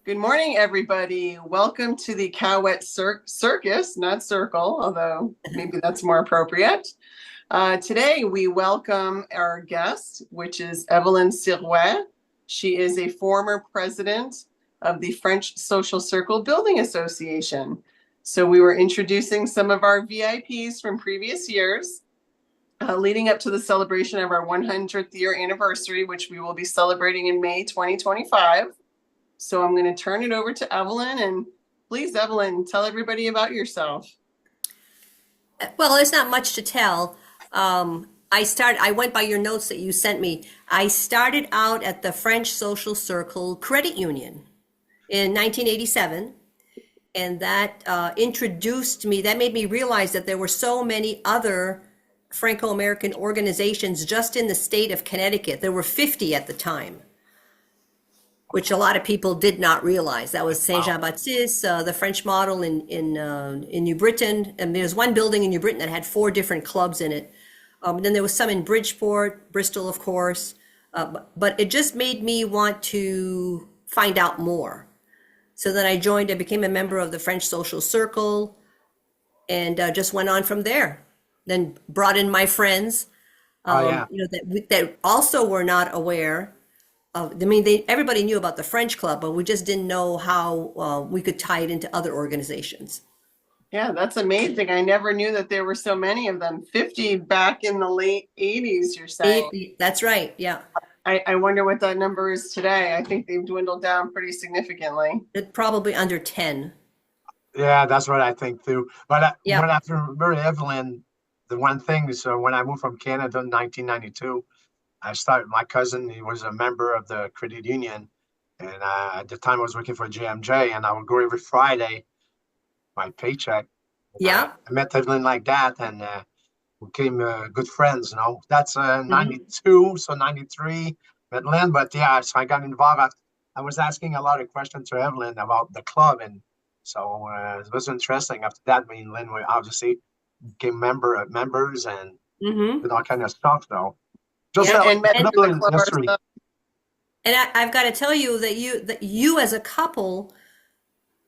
Good morning, everybody. Welcome to the Caouette Circus, not Circle, although maybe that's more appropriate. Today, we welcome our guest, which is Evelyn Sirouet. She is a former president of the French Social Circle Building Association. So we were introducing some of our VIPs from previous years, leading up to the celebration of our 100th year anniversary, which we will be celebrating in May 2025. So I'm going to turn it over to Evelyn, and please, Evelyn, tell everybody about yourself. Well, there's not much to tell. I went by your notes that you sent me. I started out at the French Social Circle Credit Union in 1987, and that introduced me, that made me realize that there were so many other Franco-American organizations just in the state of Connecticut. There were 50 at the time, which a lot of people did not realize. That was Saint Jean-Baptiste, the French model in New Britain. And there's one building in New Britain that had 4 different clubs in it. Then there was some in Bridgeport, Bristol, of course. But it just made me want to find out more. So then I became a member of the French Social Circle, and just went on from there. Then brought in my friends, that also were not aware. Everybody knew about the French Club, but we just didn't know how we could tie it into other organizations. Yeah, that's amazing. I never knew that there were so many of them. 50 back in the late 80s, you're saying? That's right, yeah. I wonder what that number is today. I think they've dwindled down pretty significantly. It's probably under 10. Yeah, that's what I think too. But Yeah. when I remember Evelyn, the one thing, so when I moved from Canada in 1992, I started, my cousin, he was a member of the credit union. And at the time I was working for JMJ, and I would go every Friday, my paycheck. Yeah. I met Evelyn like that, and we became good friends, you know. That's 92, so 93, met Lynn. But yeah, so I got involved. I was asking a lot of questions to Evelyn about the club. And so it was interesting. After that, me and Lynn, we obviously became members and did all kind of stuff, though. Just and another history. And I've got to tell you that you as a couple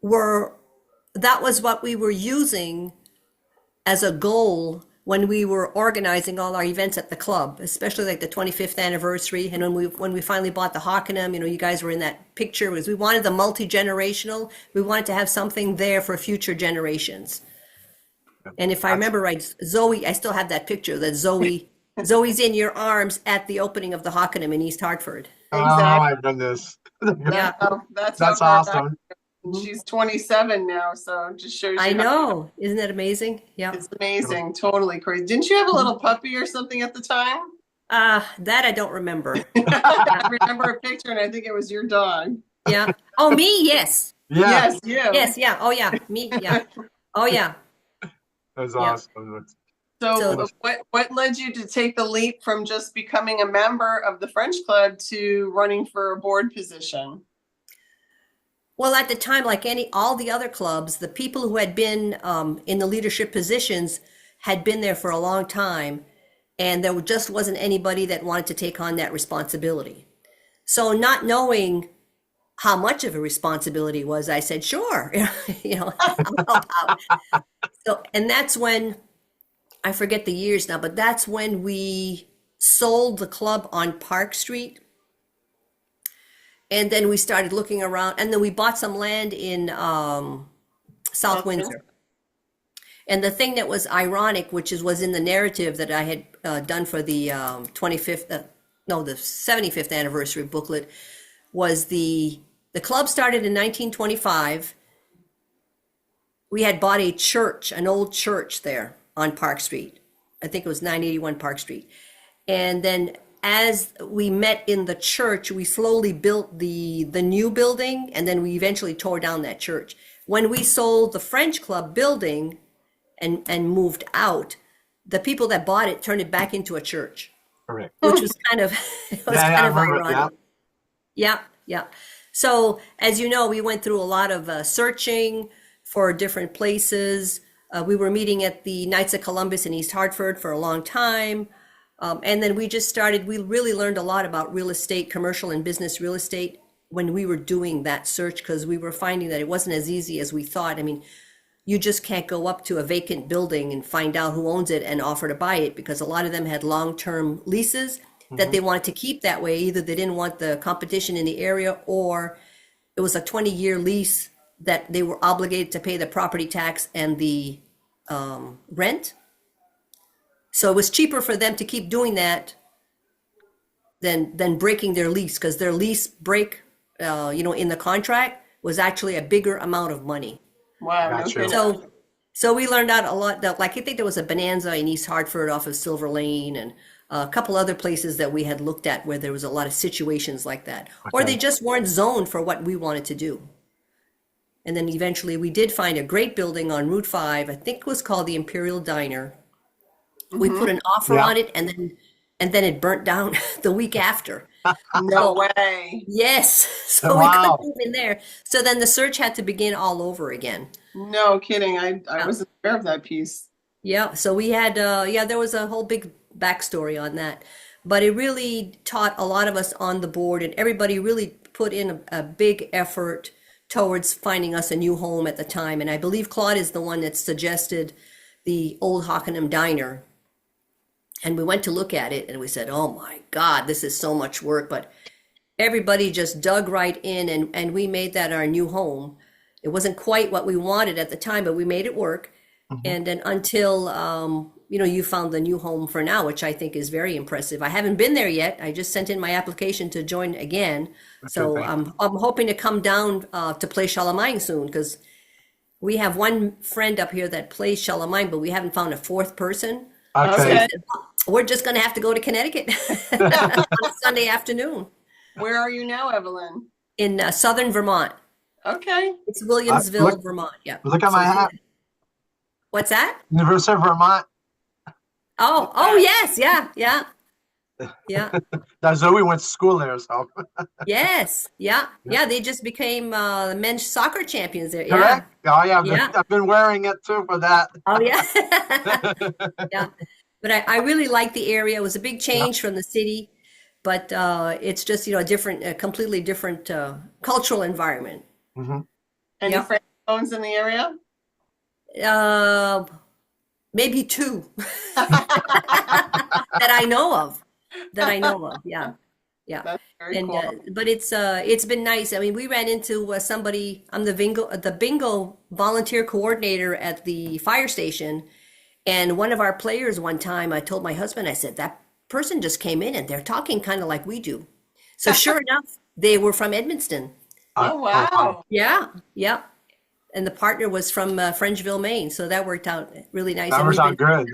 that was what we were using as a goal when we were organizing all our events at the club, especially like the 25th anniversary. And when we finally bought the Hockenham, you guys were in that picture, was we wanted the multi-generational. We wanted to have something there for future generations. And if I remember right, Zoe, I still have that picture that Zoe's in your arms at the opening of the Hockenham in East Hartford. Exactly. Oh my goodness. Yeah. That's awesome. She's 27 now, so it just shows you. I know. Isn't that amazing? Yeah. It's amazing. Totally crazy. Didn't you have a little puppy or something at the time? That I don't remember. I remember a picture, and I think it was your dog. Yeah. Oh, me? Yes. Yeah. Yes, you. Yes. Yeah. Oh, yeah. Me. Yeah. Oh, yeah. That's Yeah. awesome. So what led you to take the leap from just becoming a member of the French Club to running for a board position? Well, at the time, like all the other clubs, the people who had been in the leadership positions had been there for a long time, and there just wasn't anybody that wanted to take on that responsibility. So not knowing how much of a responsibility it was, I said, sure, I'll help out. So, and that's when, I forget the years now, but that's when we sold the club on Park Street. And then we started looking around, and then we bought some land in South Windsor. And the thing that was ironic, which was in the narrative that I had done for the 75th anniversary booklet, was the club started in 1925. We had bought a church, an old church there on Park Street. I think it was 981 Park Street. And then as we met in the church, we slowly built the new building, and then we eventually tore down that church. When we sold the French Club building and moved out, the people that bought it turned it back into a church. Correct. Which was kind of ironic. Yeah. So as you know, we went through a lot of searching for different places. We were meeting at the Knights of Columbus in East Hartford for a long time. And then we really learned a lot about real estate, commercial and business real estate. when we were doing that search, because we were finding that it wasn't as easy as we thought. I mean, you just can't go up to a vacant building and find out who owns it and offer to buy it, because a lot of them had long-term leases that they wanted to keep that way. Either they didn't want the competition in the area, or it was a 20-year lease that they were obligated to pay the property tax and the rent. So it was cheaper for them to keep doing that than breaking their lease, because their lease break, in the contract was actually a bigger amount of money. Wow. Gotcha. Okay. So we learned out a lot. That, like, I think there was a Bonanza in East Hartford off of Silver Lane, and a couple other places that we had looked at where there was a lot of situations like that, or they just weren't zoned for what we wanted to do. And then eventually we did find a great building on Route 5. I think it was called the Imperial Diner. We put an offer on it, and then it burnt down the week after. No way. Yes. So we couldn't move in there. So then the search had to begin all over again. No kidding. I wasn't aware of that piece. Yeah. So we had, there was a whole big backstory on that. But it really taught a lot of us on the board, and everybody really put in a big effort towards finding us a new home at the time. And I believe Claude is the one that suggested the old Hockenham Diner. And we went to look at it, and we said, oh my God, this is so much work. But everybody just dug right in, and we made that our new home. It wasn't quite what we wanted at the time, but we made it work. And then until, you found the new home for now, which I think is very impressive. I haven't been there yet. I just sent in my application to join again. So I'm hoping to come down to play Charlemagne soon, because we have one friend up here that plays Charlemagne, but we haven't found a fourth person. Okay. So we're just going to have to go to Connecticut on Sunday afternoon. Where are you now, Evelyn? In southern Vermont. Okay. It's Williamsville, Vermont. Yeah. Look at my hat. What's that? University of Vermont. Oh, yes. Yeah. That Zoe went to school there, so. Yes. Yeah. They just became men's soccer champions there. Correct? Yeah. Oh, yeah. I've been wearing it too for that. Oh, yeah. Yeah. But I really like the area. It was a big change from the city, but it's just, a completely different cultural environment. Any friends owns in the area? Maybe two that I know of. Yeah. That's very cool. But it's been nice. I mean, we ran into somebody. I'm the bingo volunteer coordinator at the fire station, and one of our players one time, I told my husband, I said, that person just came in and they're talking kind of like we do. So sure enough, they were from Edmundston. Oh, wow. Yeah. And the partner was from Frenchville, Maine. So that worked out really nice. That worked out good.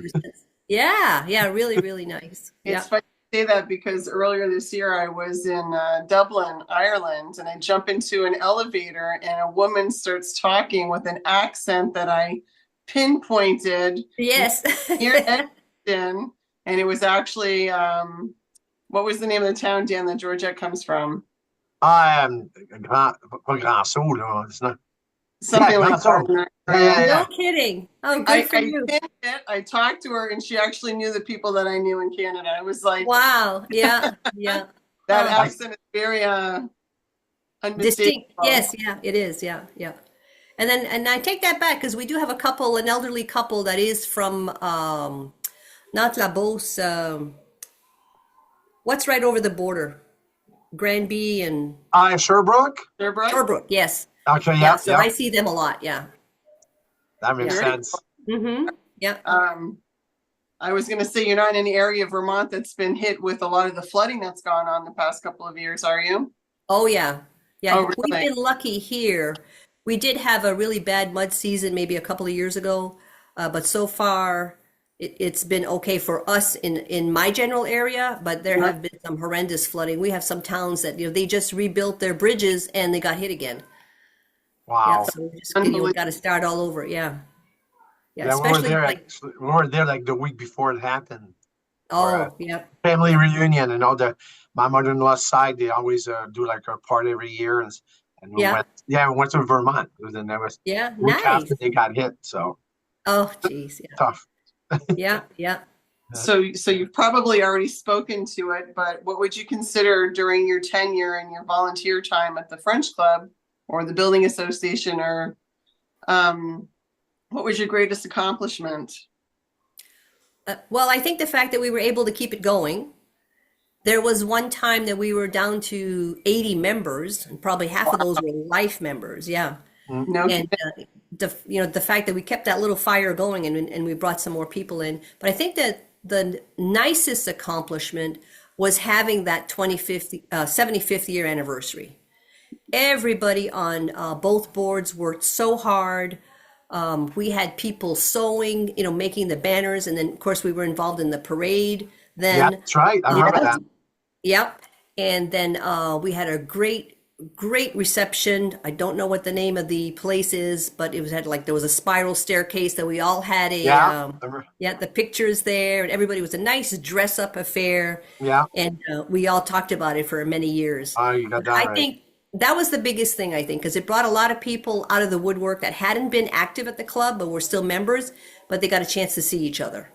Yeah, really, really nice. It's funny you say that, because earlier this year I was in Dublin, Ireland, and I jump into an elevator and a woman starts talking with an accent that I pinpointed. Yes. Near Edmonton, and it was actually, what was the name of the town, Dan, that Georgette comes from? Grand Sault, it's not. Something like that. No kidding. Oh, good for you. I talked to her, and she actually knew the people that I knew in Canada. I was like, wow. Yeah. That accent is very distinct. Yes, it is. Yeah. And I take that back, because we do have an elderly couple that is from not La Beauce, what's right over the border? Granby and Sherbrooke? Sherbrooke, yes. Okay, yeah. So I see them a lot, yeah. That makes sense. Yeah. I was going to say, you're not in any area of Vermont that's been hit with a lot of the flooding that's gone on the past couple of years, are you? Oh, yeah. Yeah, Oh, really? We've been lucky here. We did have a really bad mud season maybe a couple of years ago, but so far it's been okay for us in my general area, but there have been some horrendous flooding. We have some towns that, they just rebuilt their bridges and they got hit again. Wow. Yeah, so we got to start all over. Yeah. Yeah, Especially we were there like the week before it happened. Yeah. Family reunion, and my mother-in-law's side, they always do like a party every year, and we went to Vermont. And that was nice. after they got hit, so. Oh, geez. Yeah. Tough. Yeah. So you've probably already spoken to it, but what would you consider during your tenure and your volunteer time at the French Club or the Building Association, or what was your greatest accomplishment? Well, I think the fact that we were able to keep it going. There was one time that we were down to 80 members, and probably half of those were life members. Yeah. No And kidding. the fact that we kept that little fire going, and we brought some more people in. But I think that the nicest accomplishment was having that 75th year anniversary. Everybody on both boards worked so hard. We had people sewing, making the banners, and then of course we were involved in the parade. Yeah, Then, that's right. I remember that. yep. And then we had a great reception. I don't know what the name of the place is, but there was a spiral staircase that we all had Yeah. the pictures there, and everybody was a nice dress up affair. Yeah. And we all talked about it for many years. Oh, you got that I right. think that was the biggest thing, I think, because it brought a lot of people out of the woodwork that hadn't been active at the club, but were still members, but they got a chance to see each other.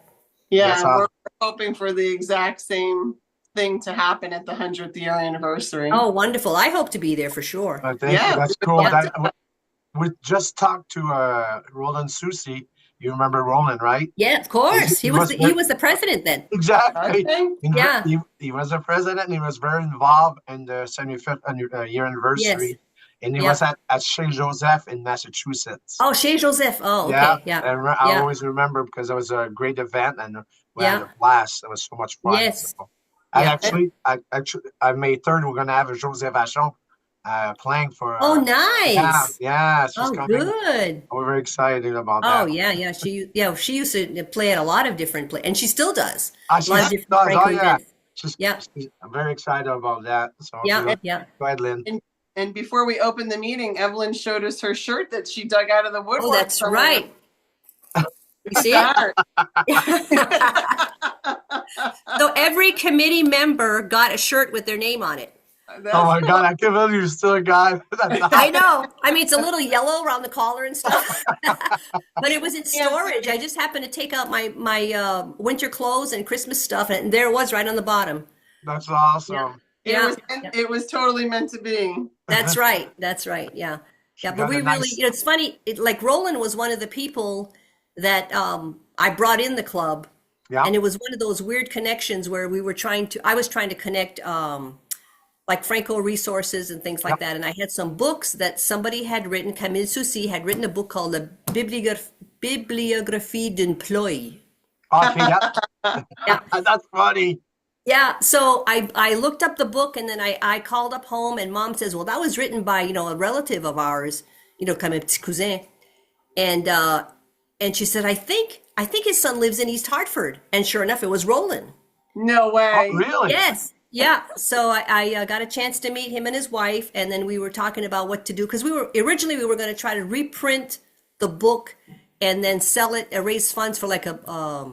Yeah, That's we're hoping for the exact same thing to happen at the 100th year anniversary. Oh, wonderful. I hope to be there for sure. I think Yeah, that's we cool. would love That, we just talked to Roland Susi. You remember Roland, right? Yeah, of course. He was the president then. Exactly. Okay. Yeah. He was a president, and he was very involved in the 75th year anniversary. Yes. And he Yeah. was at Chez Joseph in Massachusetts. Oh, Chez Joseph. Oh, okay. Yeah. I Yeah. always remember because it was a great event, and we had Yeah. a blast. It was so much fun. Yes. So, Yeah. May 3rd, we're going to have a Joseph Vachon playing for. Oh, nice. Yeah, she's Oh, coming. good. We're very excited about Oh, that. yeah. She used to play at a lot of different and she still does. She A lot of does. different Oh, Franco yeah. events. I'm very excited about that. So Yeah. go ahead, Lynn. And before we open the meeting, Evelyn showed us her shirt that she dug out of the woodwork. Oh, that's somewhere. right. You see it? So every committee member got a shirt with their name on it. Oh my God, I can't believe you're still a guy. I know. I mean, it's a little yellow around the collar and stuff, but it was in storage. I just happened to take out my winter clothes and Christmas stuff, and there it was right on the bottom. That's awesome. Yeah. It was totally meant to be. That's right. That's right. Yeah. Yeah. But got we a really, nice- it's funny. Like Roland was one of the people that I brought in the club. Yeah. And it was one of those weird connections where I was trying to connect like Franco resources and things like that. And I had some books that somebody had written. Camille Soucy had written a book called the Bibliographie d'un Ploy. Okay, yeah. Yeah. That's funny. Yeah, so I looked up the book, and then I called up home, and Mom says, well, that was written by, a relative of ours, comme un petit cousin. And she said, I think his son lives in East Hartford. And sure enough, it was Roland. No way. Oh, really? Yes. Yeah. So I got a chance to meet him and his wife, and then we were talking about what to do, because we were going to try to reprint the book and then sell it, raise funds for like a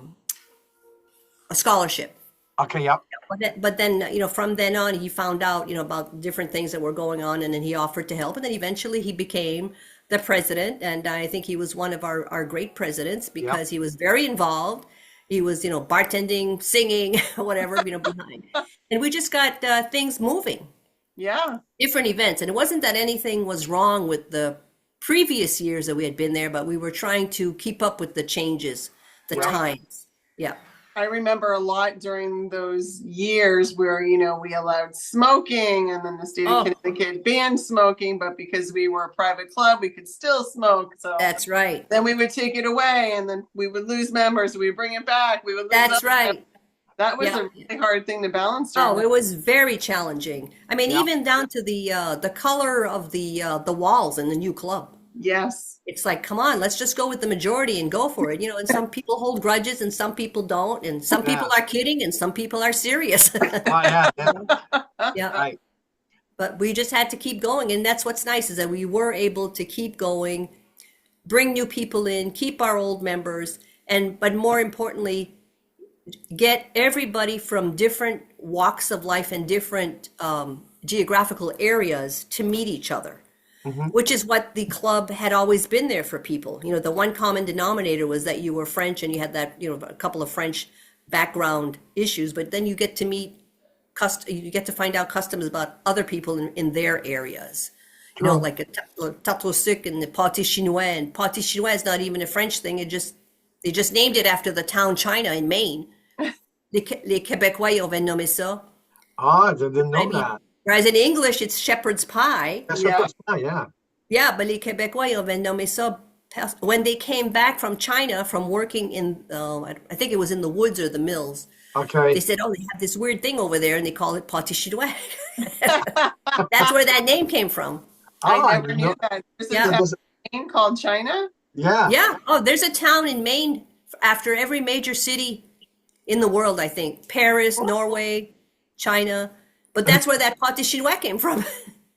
scholarship. Okay, yeah. But then, from then on, he found out, about different things that were going on, and then he offered to help. And then eventually he became the president. And I think he was one of our great presidents because he was very involved. He was, bartending, singing, whatever, behind. And we just got things moving. Yeah. Different events. And it wasn't that anything was wrong with the previous years that we had been there, but we were trying to keep up with the changes, the times. Yeah. I remember a lot during those years where, we allowed smoking, and then the state of Connecticut banned smoking, but because we were a private club, we could still smoke. So That's right. then we would take it away, and then we would lose members. We would bring it back. We would lose That's members. right. That was a really hard thing to balance. Oh, it was very challenging. I mean, even down to the color of the walls in the new club. Yes. It's like, come on, let's just go with the majority and go for it. And some people hold grudges and some people don't. And some people are kidding and some people are serious. Yeah. Yeah. Right. But we just had to keep going. And that's what's nice, is that we were able to keep going, bring new people in, keep our old members, but more importantly, get everybody from different walks of life and different geographical areas to meet each other. Mm-hmm. Which is what the club had always been there for people. The one common denominator was that you were French and you had that, a couple of French background issues, but then you get to meet you get to find out customs about other people in their areas. You know, True. like a tarte au sucre and the pâté chinois. And pâté chinois is not even a French thing. They just named it after the town China in Maine. Les Québécois ils ont nommé ça. Oh, I didn't I know mean, that. whereas in English it's shepherd's pie. That's Yeah. yeah. Yeah, but les Québécois ils ont nommé ça when they came back from China from working in, I think it was in the woods or the mills. Okay. They said, oh, they have this weird thing over there, and they call it pâté chinois. That's where that name came from. Oh, I I never didn't knew know. that. There's a Yeah. town called China. Yeah. Yeah. Oh, there's a town in Maine after every major city in the world, I think. Paris, Norway, China. But that's where that pâté chinois came from.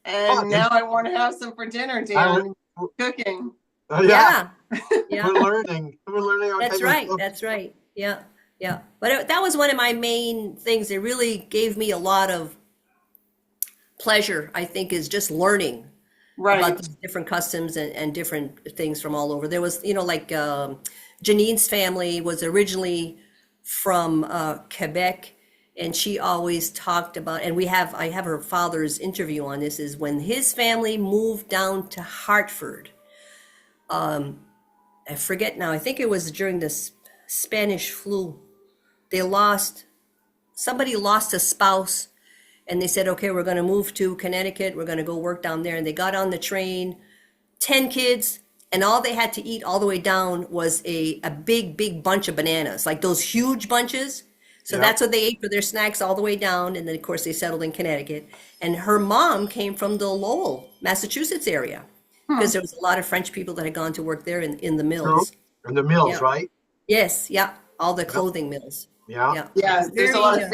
And now I want to have some for dinner, Dan. Cooking. Yeah. Yeah. We're learning. We're learning. All That's kinds of right. stuff. That's right. Yeah. Yeah. But that was one of my main things. It really gave me a lot of pleasure, I think, is just learning Right. about these different customs and different things from all over. There was, like Janine's family was originally from Quebec, and she always talked about, and I have her father's interview on this, is when his family moved down to Hartford. I forget now, I think it was during the Spanish flu. Somebody lost a spouse, and they said, okay, we're going to move to Connecticut. We're going to go work down there. And they got on the train, 10 kids, and all they had to eat all the way down was a big bunch of bananas, like those huge bunches. So Yeah. that's what they ate for their snacks all the way down. And then, of course, they settled in Connecticut. And her mom came from the Lowell, Massachusetts area, because there was a lot of French people that had gone to work there in the True. mills. And the mills, Yeah. right? Yes, yeah, all the clothing mills. Yeah. Yeah. Yeah, It's there's a very, lot of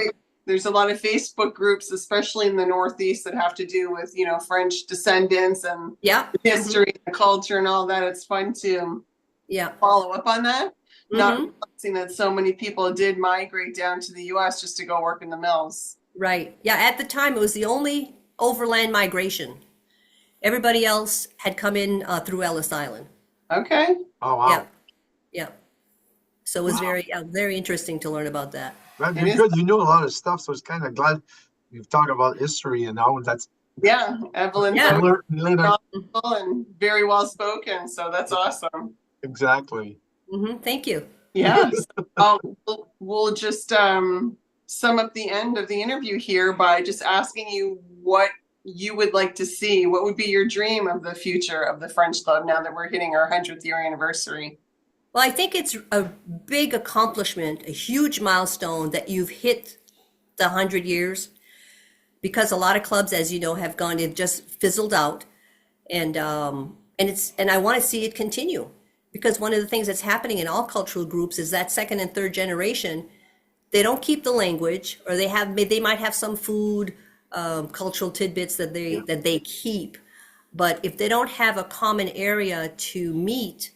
there's a lot of Facebook groups, especially in the Northeast, that have to do with French descendants and yeah, the history, and the culture, and all that. It's fun to yeah. follow up on that. Not Mhm. realizing that so many people did migrate down to the U.S. just to go work in the mills. Right. Yeah, at the time, it was the only overland migration. Everybody else had come in through Ellis Island. Okay. Oh, wow. Yeah, yeah. So it was very interesting to learn about that. Well, It you're is. good. You know a lot of stuff, so it's kind of glad you've talked about history, and that's Yeah, Evelyn's Yeah. so learn knowledgeable and very well spoken, so that's awesome. exactly. Thank you. Yeah. We'll just sum up the end of the interview here by just asking you what you would like to see. What would be your dream of the future of the French Club now that we're hitting our 100th year anniversary? Well, I think it's a big accomplishment, a huge milestone that you've hit the 100 years, because a lot of clubs, as you know, have they've just fizzled out, and I want to see it continue, because one of the things that's happening in all cultural groups is that second and third generation, they don't keep the language, or they might have some food, cultural tidbits that they keep, but if they don't have a common area to meet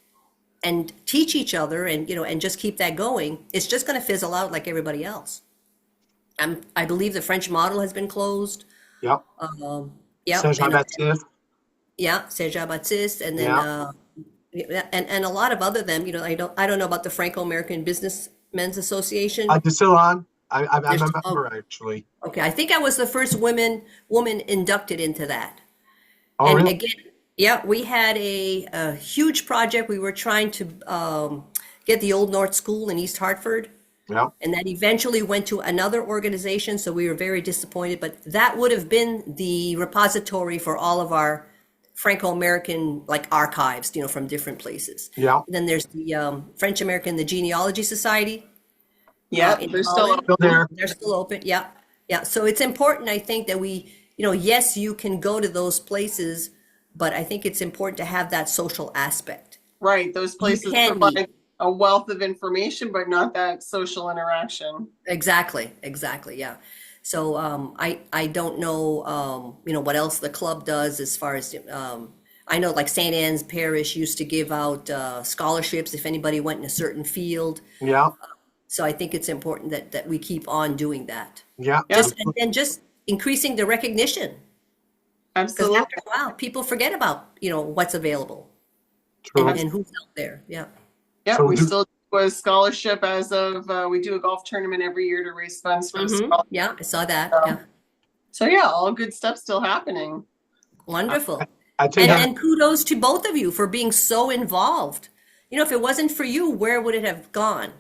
and teach each other, and just keep that going, it's just going to fizzle out like everybody else. I believe the French model has been closed. Yep. Yeah, Saint-Jean-Baptiste. yeah, Saint-Jean-Baptiste, and then and a lot of other them. I don't know about the Franco-American Businessmen's Association. It's still on. I'm a There's- member, actually. Okay, I think I was the first woman inducted into that. Oh, And really? again, yeah, we had a huge project. We were trying to get the Old North School in East Hartford, Yeah. and that eventually went to another organization. So we were very disappointed, but that would have been the repository for all of our Franco-American archives, from different places. Yeah. And then there's the French-American, the Genealogy Society. Yeah, in they're Holland. still Still there. They're still open. Yeah. Yeah. So it's important, I think, that we, yes, you can go to those places, but I think it's important to have that social aspect. right. Those places can provide meet. a wealth of information, but not that social interaction. Exactly. Yeah. So I don't know, what else the club does as far as, I know St. Anne's Parish used to give out scholarships if anybody went in a certain field. Yeah. So I think it's important that we keep on doing that. Yeah. And just increasing the recognition. Because Absolutely. after a while, people forget about, what's available True. and who's out there. Yeah. Yeah, So we do- still do was scholarship as of, we do a golf tournament every year to raise funds for the scholarship. Yeah, I saw that. So, Yeah. so yeah, all good stuff still happening. Wonderful. I think And kudos to both of you for being so involved. You know, if it wasn't for you, where would it have gone?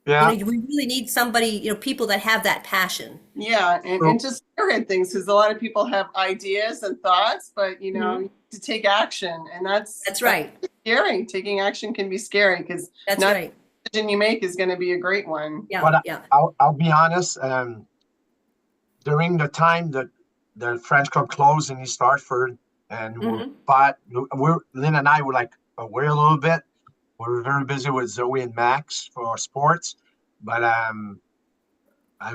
yeah. You know, we really need somebody, you know, people that have that passion. Yeah, and just spearhead things because a lot of people have ideas and thoughts, but you know, you need to take action, and That's right. scary. Taking action can be scary because That's not right. the decision you make is going to be a great one. Yeah, But yeah. I'll be honest. During the time that the French Club closed in East Hartford, and Lynn and I were like away a little bit. We were very busy with Zoe and Max for our sports, but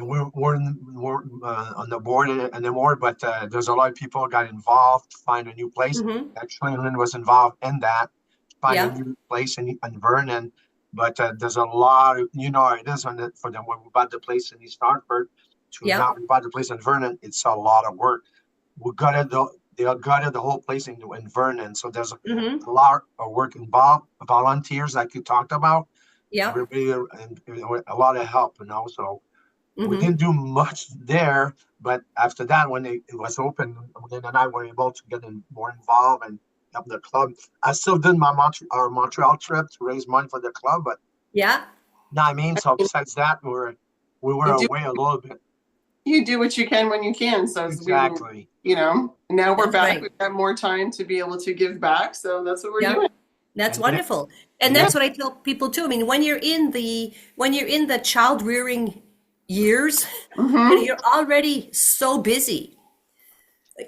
we're on the board anymore. But there's a lot of people got involved to find a new place. Actually, Lynn was involved in that, find a new place in Vernon. But there's a lot of, you know, how it is for them when we bought the place in East Hartford to now we bought the place in Vernon. It's a lot of work. We gutted the whole place in Vernon, so there's a lot of work involved. Volunteers, like you talked about, everybody, and a lot of help, you know. So we didn't do much there, but after that, when it was open, Lynn and I were able to get more involved and help the club. I still did our Montreal trip to raise money for the club, but I mean, so besides that, we were away a little bit. You do what you can when you can. So exactly, you know, now we're That's back. right. We've got more time to be able to give back. So that's what we're doing. That's wonderful. And that's what I tell people too. I mean, when you're in the child rearing years, you know, you're already so busy.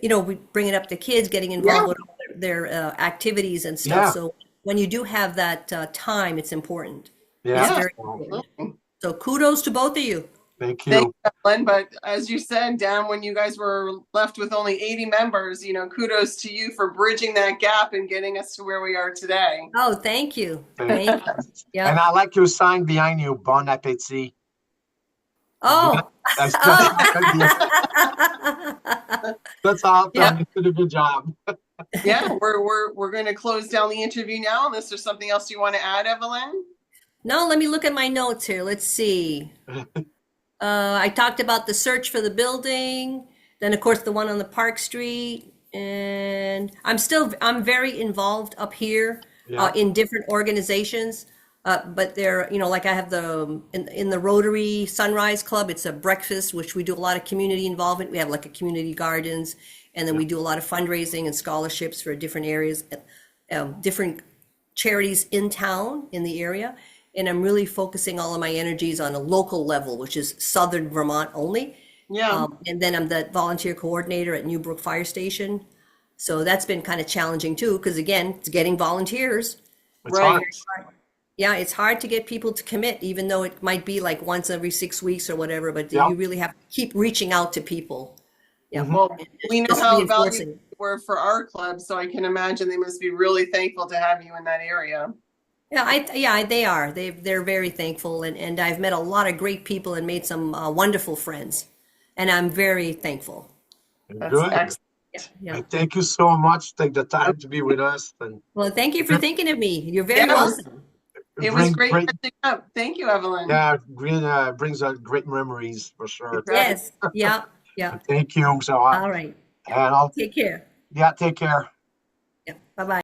You know, we bringing up the kids, getting involved with all their activities and stuff. So when you do have that time, it's important. Yeah. It's very important. So kudos to both of you. Thank you. Thank you, Ellen. But as you said, Dan, when you guys were left with only 80 members, you know, kudos to you for bridging that gap and getting us to where we are today. Oh, thank you. Thank you. Yeah. And I like your sign behind you, Bon Appetit. Oh. That's all. Yeah. You did a good job. Yeah, we're going to close down the interview now. Unless there's something else you want to add, Evelyn? No, let me look at my notes here. Let's see. I talked about the search for the building, then of course the one on the Park Street, and I'm very involved up here in different organizations. But they're, you know, like I have in the Rotary Sunrise Club, it's a breakfast, which we do a lot of community involvement. We have like a community gardens, and then we do a lot of fundraising and scholarships for different areas, different charities in town, in the area. And I'm really focusing all of my energies on a local level, which is Southern Vermont only. Yeah. And then I'm the volunteer coordinator at Newbrook Fire Station. So that's been kind of challenging too, because again, it's getting volunteers. Right. Yeah, it's hard to get people to commit, even though it might be like once every 6 weeks or whatever, but you really have to keep reaching out to people. Yeah. Well, we know Just how reinforcing. valuable you were for our club, so I can imagine they must be really thankful to have you in that area. Yeah, they are. They're very thankful, and I've met a lot of great people and made some wonderful friends, and I'm very thankful. That's Good. excellent. Yeah. Thank you so much. Take the time to be with us. And Well, thank you for thinking of me. You're very welcome. It was great catching up. Thank you, Evelyn. Yeah, brings great memories for sure. Yes. Yeah. Yeah. Thank you. So All right. and I'll Take care. take care. Yeah. Bye-bye.